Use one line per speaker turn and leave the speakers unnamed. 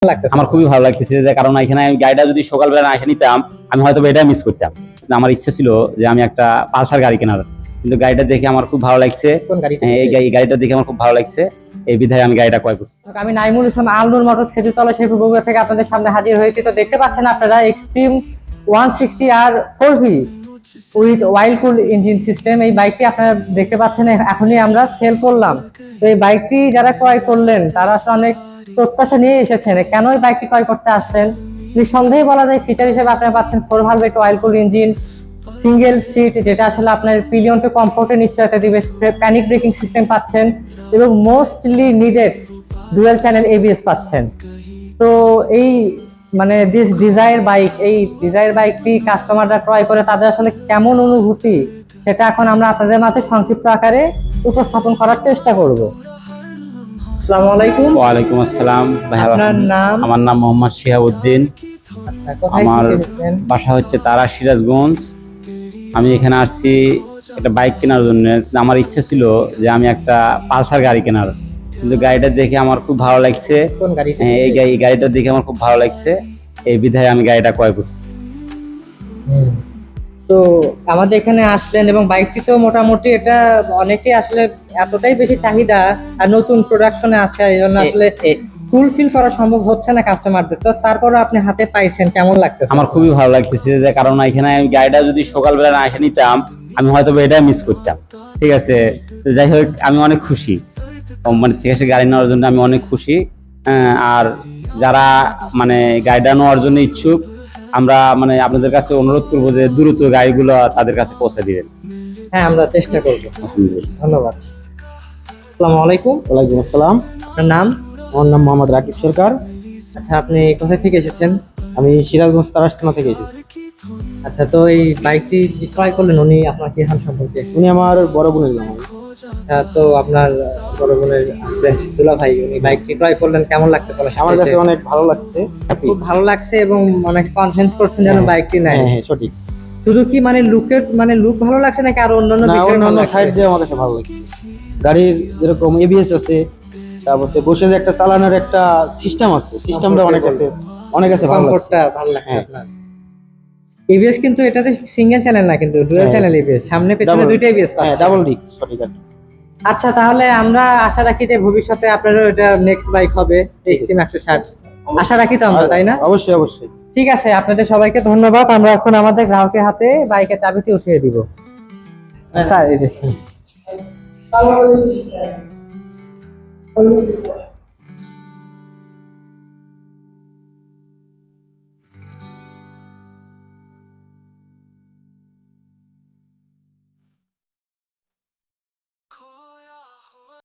আমার খুবই ভালো লাগতেছে, যে কারণ এখানে গাড়িটা যদি সকালবেলা না এসে নিতাম আমি হয়তো এটা মিস করতাম। আমার ইচ্ছা ছিল যে আমি একটা পালসার গাড়ি কেনার, কিন্তু গাড়িটা দেখে আমার খুব ভালো লাগছে। এই গাড়িটা দেখে আমার খুব ভালো লাগছে, এই বিধায় আমি গাড়িটা ক্রয় করছি।
আমি নাইমুল ইসলাম, আলনুর মোটরস, খেজুরতলা, শেরপুর, বগুড়া থেকে আপনাদের সামনে হাজির হয়েছি। তো দেখতে পাচ্ছেন আপনারা Xtreme 160R 4V with wild cool engine system. এই বাইকটি আপনারা দেখতে পাচ্ছেন এখনই আমরা সেল করলাম। তো এই বাইকটি যারা ক্রয় করলেন তারা আসলে অনেক প্রত্যাশা নিয়ে এসেছেন। কেন এই বাইকটি ক্রয় করতে আসছেন? নিঃসন্দেহে বলা যায় ফিচার হিসেবে আপনারা পাচ্ছেন 4 ভালভেট ওয়াইল্ড কুল ইঞ্জিন, সিঙ্গেল সিট যেটা আসলে আপনার পিলিয়নকে কমফোর্টের নিশ্চয়তা দিবে, প্যানিক ব্রেকিং সিস্টেম পাচ্ছেন এবং mostly needed dual channel ABS পাচ্ছেন। তো এই মানে এই ডিজায়ার বাইকটি কাস্টমাররা ক্রয় করে তাদের আসলে কেমন অনুভূতি সেটা এখন আমরা আপনাদের মাঝে সংক্ষিপ্ত আকারে উপস্থাপন করার চেষ্টা করব। আসসালামু আলাইকুম।
ওয়ালাইকুম আসসালাম।
আপনার নাম?
আমার নাম মোহাম্মদ শিহাবুদ্দিন।
আচ্ছা, কোথায়
আমার
থেকে এসেছেন?
বাসা হচ্ছে তারা, সিরাজগঞ্জ। আমি এখানে আসছি একটা বাইক কেনার জন্য। আমার ইচ্ছে ছিল যে আমি একটা পালসার গাড়ি কেনার, কিন্তু গাড়িটা দেখে আমার খুব ভালো লাগছে।
কোন গাড়ি?
এই গাড়িটা দেখে আমার খুব ভালো লাগছে, এই বিধায় আমি গাড়িটা ক্রয় করছি।
তো আমাদের এখানে আসলেন এবং বাইকটি তো মোটামুটি এটা অনেকে আসলে এতটাই বেশি চাহিদা আর নতুন প্রোডাকশনে আছে, এই জন্য আসলে ফুলফিল করা সম্ভব হচ্ছে না কাস্টমারদের। তো তারপরে আপনি হাতে পাইছেন, কেমন লাগতেছে?
আমার খুবই ভালো লাগতেছে, যে কারণ এখানে গাড়িটা যদি সকালবেলা না এসে নিতাম আমি হয়তো এটা মিস করতাম। ঠিক আছে, তো যাই হোক আমি অনেক খুশি, কোম্পানি থেকে এসে গাড়ি নেওয়ার জন্য আমি অনেক খুশি। আর যারা মানে গাড়িটা নেওয়ার জন্য ইচ্ছুক, আমরা মানে আপনাদের কাছে অনুরোধ করবো যে দ্রুত গাড়িগুলো তাদের কাছে পৌঁছে দিবেন।
হ্যাঁ, আমরা চেষ্টা করব। ধন্যবাদ। আসসালামু আলাইকুম।
ওয়ালাইকুম আসসালাম।
আপনার নাম?
আমার নাম মোহাম্মদ রাকিব সরকার।
আচ্ছা, আপনি কোথা থেকে এসেছেন?
আমি সিরাজগঞ্জ তারাস্তানা থেকে এসেছি।
আচ্ছা, তো এই বাইকটি যে ক্রয় করলেন উনি আপনার কি হান সম্পর্কে?
উনি আমার বড় বোনের জামাই।
আচ্ছা, তো আপনার বড় বোনের দুলা ভাই, উনি বাইকটি ক্রয় করলেন, কেমন লাগতেছে?
আমার কাছে অনেক ভালো লাগছে,
খুব ভালো লাগছে এবং অনেক কনফিডেন্স করছেন যেন বাইকটি নাই।
হ্যাঁ সঠিক।
শুধু কি মানে লুক ভালো লাগছে নাকি আর অন্যান্য বিষয়?
অন্যান্য সাইড দিয়ে আমার কাছে ভালো লাগছে। গাড়ির যেরকম এবিএস আছে, তারপর বসে যে একটা চালানোর একটা সিস্টেম আছে, সিস্টেমটা অনেক কাছে ভালো লাগছে।
ভালো লাগছে আপনার। এবিএস কিন্তু এটাতে সিঙ্গেল চ্যানেল না, কিন্তু ডুয়াল চ্যানেল এবিএস, সামনে পেছনে দুইটা এবিএস
হ্যাঁ,
পাচ্ছেন।
ডাবল ডিস্ক সঠিক আছে।
আচ্ছা, তাহলে আমরা আশা রাখি যে ভবিষ্যতে আপনারও এটা নেক্সট বাইক হবে এক্সট্রিম 160, আশা রাখি তো আমরা, তাই না?
অবশ্যই অবশ্যই।
ঠিক আছে, আপনাদের সবাইকে ধন্যবাদ। আমরা এখন আমাদের গ্রাহকের হাতে বাইকের চাবিটি উঠিয়ে দিব। স্যার, এই যে